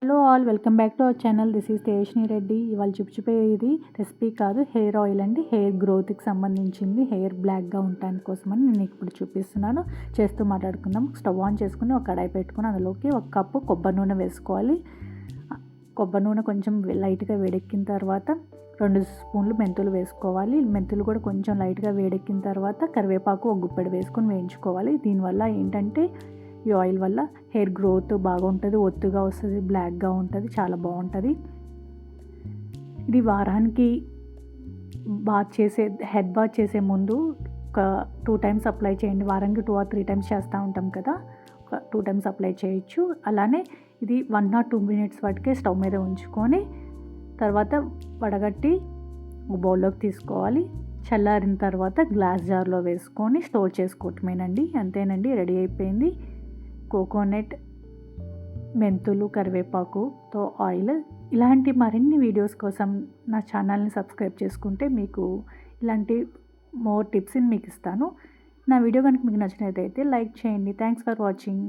Hello all, welcome back to our channel. This is Tejaswini Reddy. ఇవాళ చూపించేది recipe కాదు, hair oil అండి. హెయిర్ గ్రోత్కి సంబంధించింది. హెయిర్ బ్లాక్గా ఉండటానికి కోసమని నేను ఇప్పుడు చూపిస్తున్నాను. చేస్తూ మాట్లాడుకుందాం. స్టవ్ ఆన్ చేసుకుని ఒక కడాయి పెట్టుకుని అందులోకి 1 కప్పు కొబ్బరి నూనె వేసుకోవాలి. కొబ్బరి నూనె కొంచెం లైట్గా వేడెక్కిన తర్వాత 2 స్పూన్లు మెంతులు వేసుకోవాలి. మెంతులు కూడా కొంచెం లైట్గా వేడెక్కిన తర్వాత కరివేపాకు 1 గుప్పెడు వేసుకొని వేయించుకోవాలి. దీనివల్ల ఏంటంటే ఈ ఆయిల్ వల్ల హెయిర్ గ్రోత్ బాగుంటుంది, ఒత్తుగా వస్తుంది, బ్లాక్గా ఉంటుంది, చాలా బాగుంటుంది. ఇది వారానికి హెడ్ బాత్ చేసే ముందు ఒక 2 టైమ్స్ అప్లై చేయండి. వారానికి 2 or 3 టైమ్స్ చేస్తూ ఉంటాం కదా, ఒక 2 టైమ్స్ అప్లై చేయొచ్చు. అలానే ఇది 1 or 2 మినిట్స్ వరకే స్టవ్ మీద ఉంచుకొని తర్వాత వడగట్టి ఒక బౌల్లోకి తీసుకోవాలి. చల్లారిన తర్వాత గ్లాస్ జార్లో వేసుకొని స్టోర్ చేసుకోవటమేనండి. అంతేనండి, రెడీ అయిపోయింది. కోకోనట్, మెంతులు, కరివేపాకుతో ఆయిల్. ఇలాంటి మరిన్ని వీడియోస్ కోసం నా ఛానల్ని సబ్స్క్రైబ్ చేసుకుంటే మీకు ఇలాంటి మోర్ టిప్స్ని మీకు ఇస్తాను. నా వీడియో కనుక మీకు నచ్చినట్లయితే లైక్ చేయండి. Thanks for watching.